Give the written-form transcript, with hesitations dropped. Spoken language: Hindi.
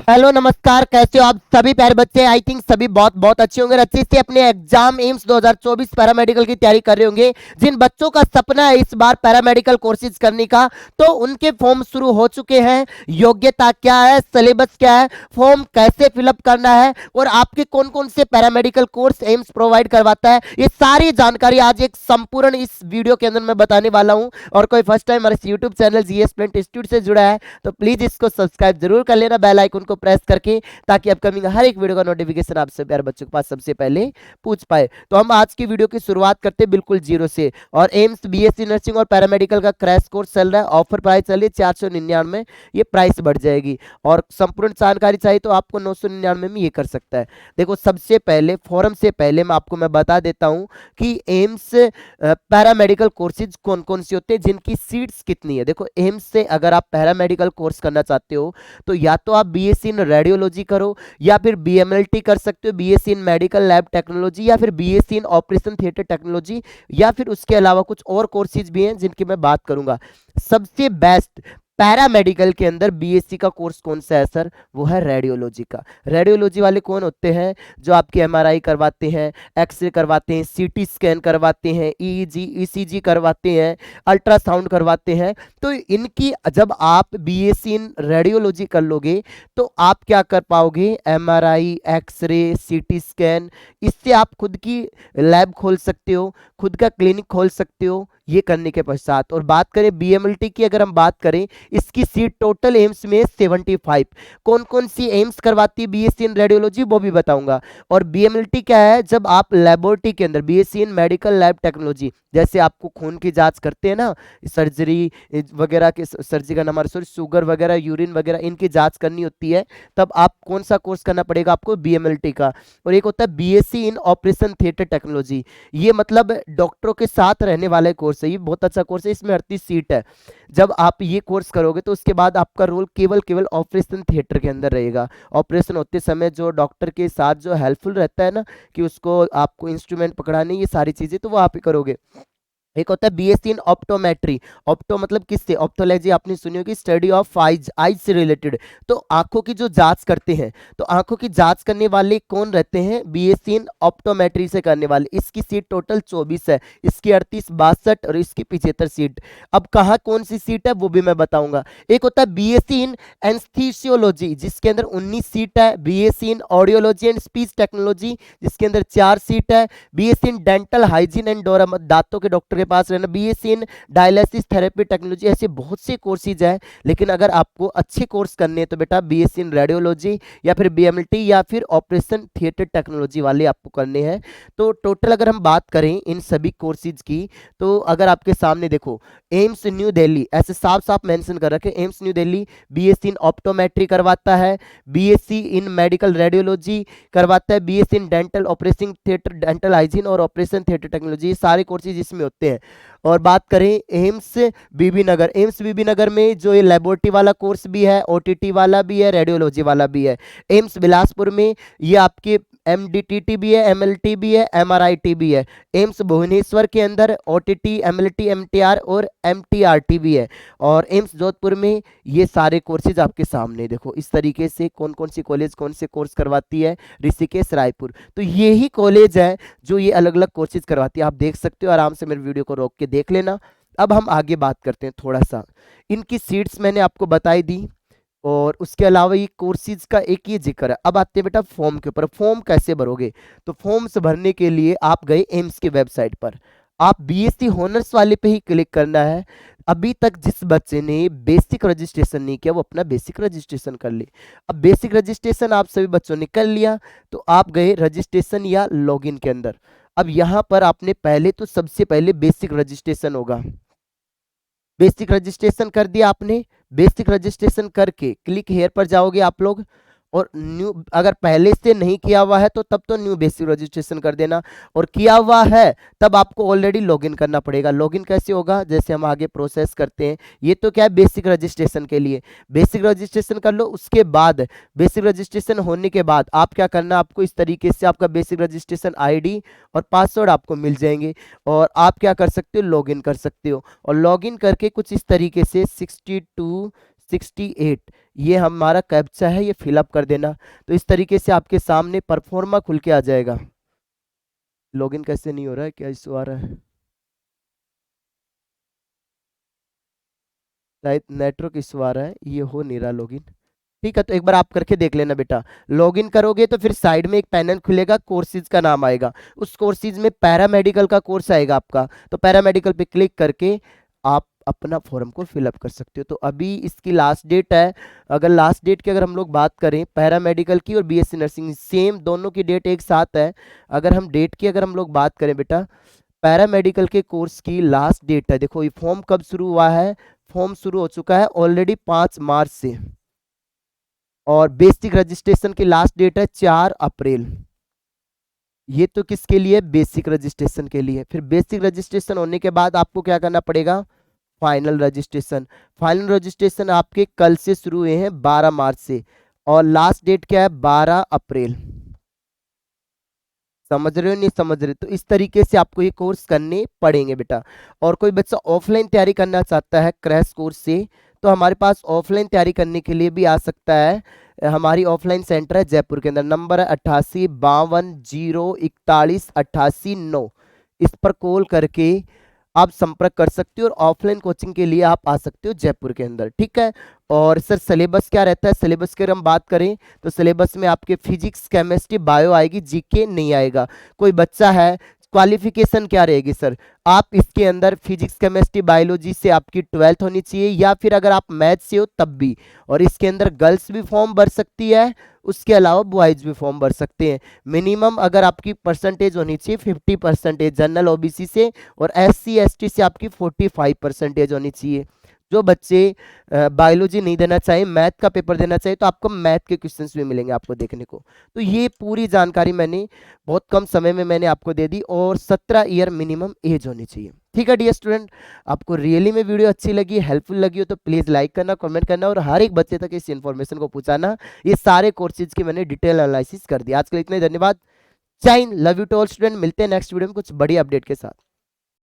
हेलो नमस्कार, कैसे हो आप सभी प्यारे बच्चे। आई थिंक सभी बहुत बहुत अच्छे होंगे, अच्छे से अपने एग्जाम एम्स 2024 पैरामेडिकल की तैयारी कर रहे होंगे। जिन बच्चों का सपना है इस बार पैरामेडिकल कोर्सेज करने का, तो उनके फॉर्म शुरू हो चुके हैं। योग्यता क्या है, सिलेबस क्या है, फॉर्म कैसे फिलअप करना है और आपके कौन कौन से पैरामेडिकल कोर्स एम्स प्रोवाइड करवाता है, ये सारी जानकारी आज एक संपूर्ण इस वीडियो के अंदर मैं बताने वाला हूँ। और कोई फर्स्ट टाइम हमारे YouTube channel GS plaint institute से जुड़ा है तो प्लीज इसको सब्सक्राइब जरूर कर लेना, बेल आइकन को प्रेस करके, ताकि अपकमिंग हर एक वीडियो का नोटिफिकेशन आपसे प्यारे बच्चों के पास सबसे पहले पूछ पाए। तो हम आज की वीडियो की शुरुआत करते हैं बिल्कुल जीरो से। और एम्स बीएससी नर्सिंग और पैरामेडिकल का क्रैश कोर्स चल रहा है, ऑफर प्राइस चल रही है 499, ये प्राइस बढ़ जाएगी। और संपूर्ण जानकारी चाहिए तो आपको 999 में ये कर सकता है। देखो, सबसे पहले फॉर्म से पहले मैं बता देता हूं कि एम्स पैरामेडिकल कोर्सेज कौन कौन से होते हैं, जिनकी सीट्स कितनी है। देखो, एम्स से अगर आप पैरामेडिकल कोर्स करना चाहते हो तो या तो आप बीएससी इन रेडियोलॉजी करो, या फिर बीएमएलटी कर सकते हो, BSc in medical lab technology, या फिर BSc in operation theatre technology, या फिर उसके अलावा कुछ और कोर्सेज भी हैं जिनकी मैं बात करूंगा। सबसे बेस्ट पैरामेडिकल के अंदर बीएससी का कोर्स कौन सा है सर? वो है रेडियोलॉजी का। रेडियोलॉजी वाले कौन होते हैं? जो आपके एमआरआई करवाते हैं, एक्सरे करवाते हैं, सीटी स्कैन करवाते हैं, ईईजी ईसीजी करवाते हैं, अल्ट्रासाउंड करवाते हैं। तो इनकी जब आप बीएससी इन रेडियोलॉजी कर लोगे तो आप क्या कर पाओगे? एमआरआई, एक्सरे, सीटी स्कैन, इससे आप खुद की लैब खोल सकते हो, खुद का क्लिनिक खोल सकते हो, ये करने के पश्चात। और बात करें बीएमएलटी की, अगर हम बात करें, इसकी सीट टोटल एम्स में 75। कौन कौन सी एम्स करवाती है बीएससी इन रेडियोलॉजी वो भी बताऊंगा। और बीएमएलटी क्या है? जब आप लेबोरेटरी के अंदर BSc in medical lab technology, जैसे आपको खून की जांच करते हैं ना, सर्जरी वगैरह के, सर्जरी का नाम सॉरी, शुगर वगैरह, यूरिन वगैरह, इनकी जांच करनी होती है, तब आप कौन सा कोर्स करना पड़ेगा आपको? बीएमएलटी का। और एक होता है BSc in operation theatre technology, ये मतलब डॉक्टरों के साथ रहने वाले कोर्स है। ये बहुत अच्छा कोर्स है, इसमें 38 सीट है। जब आप ये कोर्स करोगे तो उसके बाद आपका रोल केवल केवल ऑपरेशन थिएटर के अंदर रहेगा। ऑपरेशन होते समय जो डॉक्टर के साथ जो हेल्पफुल रहता है ना, कि उसको आपको इंस्ट्रूमेंट पकड़ाने, ये सारी चीजें तो वो आप ही करोगे। एक होता है बीएससी इन ऑप्टोमेट्री। ऑप्टो मतलब किससे? ऑप्थोलॉजी आपने सुनी होगी, स्टडी ऑफ आइज, आइज से रिलेटेड। तो आंखों की जो जांच करते हैं, तो आंखों की जांच करने वाले कौन रहते हैं? बीएससी इन ऑप्टोमेट्री से करने वाले। इसकी सीट टोटल 24 है, इसकी 38, 62 और इसकी 75 सीट। अब कहाँ कौन सी सीट है वो भी मैं बताऊंगा। एक होता है बीएससी इन एनेस्थीसियोलॉजी, जिसके अंदर 19 सीट है। BSc in audiology and speech technology, जिसके अंदर 4 सीट है। BSc in dental hygiene and डोरा, दांतों के डॉक्टर के पास रहना। BSc in dialysis therapy technology, ऐसे बहुत से कोर्सेज है। लेकिन अगर आपको अच्छे कोर्स करने हैं तो बेटा बीएससी इन रेडियोलॉजी या फिर बीएमएलटी या फिर ऑपरेशन थिएटर टेक्नोलॉजी वाले आपको करने हैं। तो टोटल अगर हम बात करें इन सभी कोर्सेज की, तो अगर आपके सामने देखो, एम्स न्यू दिल्ली ऐसे साफ साफ मेंशन कर रखे, AIIMS new Delhi BSc in optometry करवाता है, बीएससी इन मेडिकल रेडियोलॉजी करवाता है, BSc in dental operation theatre, dental hygiene और ऑपरेशन थिएटर टेक्नोलॉजी, ये सारे कोर्सेज इसमें होते हैं। और बात करें एम्स बीबी नगर, एम्स बीबी नगर में जो ये लेबोरेटरी वाला कोर्स भी है, ओटीटी वाला भी है, रेडियोलॉजी वाला भी है। एम्स बिलासपुर में ये आपके एमडीटीटी भी है, एमएलटी भी है, एमआरआईटी भी है। एम्स भुवनेश्वर के अंदर ओटीटी, एमएलटी, एमटीआर और एमटीआरटी भी है। और एम्स जोधपुर में ये सारे कोर्सेज आपके सामने देखो इस तरीके से, कौन कौन सी कॉलेज कौन से कोर्स करवाती है। ऋषिकेश, रायपुर, तो यही कॉलेज है जो ये अलग अलग कोर्सेज करवाती है। आप देख सकते हो, आराम से मेरे वीडियो को रोक के देख लेना। अब हम आगे बात करते हैं थोड़ा सा। इनकी सीट्स मैंने आपको बताई दी, और उसके अलावा ये कोर्सेज का एक ही जिक्र है। अब आते हैं बेटा फॉर्म के ऊपर। फॉर्म कैसे भरोगे? तो फॉर्म्स भरने के लिए आप गए एम्स की वेबसाइट पर, आप बीएससी हॉनर्स वाले पे ही क्लिक करना है। अभी तक जिस बच्चे ने बेसिक रजिस्ट्रेशन नहीं किया वो अपना बेसिक रजिस्ट्रेशन कर ले। अब बेसिक रजिस्ट्रेशन आप सभी बच्चों ने कर लिया, तो आप गए रजिस्ट्रेशन या लॉगिन के अंदर। अब यहां पर आपने पहले तो सबसे पहले बेसिक रजिस्ट्रेशन होगा, बेसिक रजिस्ट्रेशन कर दिया आपने। बेसिक रजिस्ट्रेशन करके क्लिक हेयर पर जाओगे आप लोग, और न्यू, अगर पहले से नहीं किया हुआ है तो तब तो न्यू बेसिक रजिस्ट्रेशन कर देना, और किया हुआ है तब आपको ऑलरेडी लॉगिन करना पड़ेगा। लॉगिन कैसे होगा? जैसे हम आगे प्रोसेस करते हैं, ये तो क्या है बेसिक रजिस्ट्रेशन के लिए। बेसिक रजिस्ट्रेशन कर लो, उसके बाद बेसिक रजिस्ट्रेशन होने के बाद आप क्या करना, आपको इस तरीके से आपका बेसिक रजिस्ट्रेशन आईडी और पासवर्ड आपको मिल जाएंगे, और आप क्या कर सकते हो, लॉगिन कर सकते हो। और लॉगिन करके कुछ इस तरीके से 62 68, ये हमारा कैप्चा है, ये फिलअप कर देना। तो इस तरीके से आपके सामने परफॉर्मा खुल के आ जाएगा। लॉगिन कैसे नहीं हो रहा है, क्या इशू आ रहा है? शायद नेटवर्क इशू आ रहा है, ये हो नहीं रहा लॉगिन। ठीक है, तो एक बार आप करके देख लेना बेटा। लॉगिन करोगे तो फिर साइड में एक पैनल खुलेगा, कोर्सेज का नाम आएगा, उस कोर्सेज में पैरामेडिकल का कोर्स आएगा आपका, तो पैरामेडिकल पे क्लिक करके आप अपना फॉर्म को फिलअप कर सकते हो। तो अभी इसकी लास्ट डेट है, अगर लास्ट डेट की अगर हम लोग बात करें पैरामेडिकल की और बीएससी नर्सिंग, सेम दोनों की डेट एक साथ है। अगर हम डेट की अगर हम लोग बात करें बेटा, पैरामेडिकल के कोर्स की लास्ट डेट है, देखो ये फॉर्म कब शुरू हुआ है, फॉर्म शुरू हो चुका है ऑलरेडी 5 मार्च से, और बेसिक रजिस्ट्रेशन की लास्ट डेट है 4 अप्रैल। ये तो किसके लिए? बेसिक रजिस्ट्रेशन के लिए। फिर बेसिक रजिस्ट्रेशन होने के बाद आपको क्या करना पड़ेगा? Final registration. फाइनल रजिस्ट्रेशन आपके कल से शुरू हुए हैं 12 मार्च से, और लास्ट डेट क्या है? 12 अप्रैल। समझ रहे हो नहीं समझ रहे? तो इस तरीके से आपको ये कोर्स करने पड़ेंगे बेटा। और कोई बच्चा ऑफलाइन तैयारी करना चाहता है क्रैश कोर्स से, तो हमारे पास ऑफलाइन तैयारी करने के लिए भी आ सकता है। हमारी ऑफलाइन सेंटर है जयपुर के अंदर, नंबर है 88 52 0 41 88 9। इस पर कॉल करके आप संपर्क कर सकते हो और ऑफलाइन कोचिंग के लिए आप आ सकते हो जयपुर के अंदर, ठीक है। और सर सिलेबस क्या रहता है? सिलेबस की अगर हम बात करें तो सिलेबस में आपके फिजिक्स केमिस्ट्री बायो आएगी, जीके नहीं आएगा। कोई बच्चा है, क्वालिफिकेशन क्या रहेगी सर? आप इसके अंदर फिजिक्स केमिस्ट्री बायोलॉजी से आपकी 12th होनी चाहिए, या फिर अगर आप मैथ से हो तब भी। और इसके अंदर गर्ल्स भी फॉर्म भर सकती है, उसके अलावा बॉयज भी फॉर्म भर सकते हैं। मिनिमम अगर आपकी परसेंटेज होनी चाहिए 50% जनरल ओबीसी से, और SC ST से आपकी 45% होनी चाहिए। जो बच्चे बायोलॉजी नहीं देना चाहे, मैथ का पेपर देना चाहिए, तो आपको मैथ के क्वेश्चंस भी मिलेंगे आपको देखने को। तो ये पूरी जानकारी मैंने बहुत कम समय में मैंने आपको दे दी, और 17 ईयर मिनिमम एज होनी चाहिए। ठीक है डियर स्टूडेंट, आपको रियली में वीडियो अच्छी लगी, हेल्पफुल लगी हो तो प्लीज़ लाइक करना, कमेंट करना, और हर एक बच्चे तक इस इन्फॉर्मेशन को पहुंचाना। ये सारे कोर्सेज की मैंने डिटेल एनालिसिस कर दिया। आज के लिए इतने, धन्यवाद। जय Hind, love you to all student. मिलते हैं नेक्स्ट वीडियो में कुछ बड़ी अपडेट के साथ।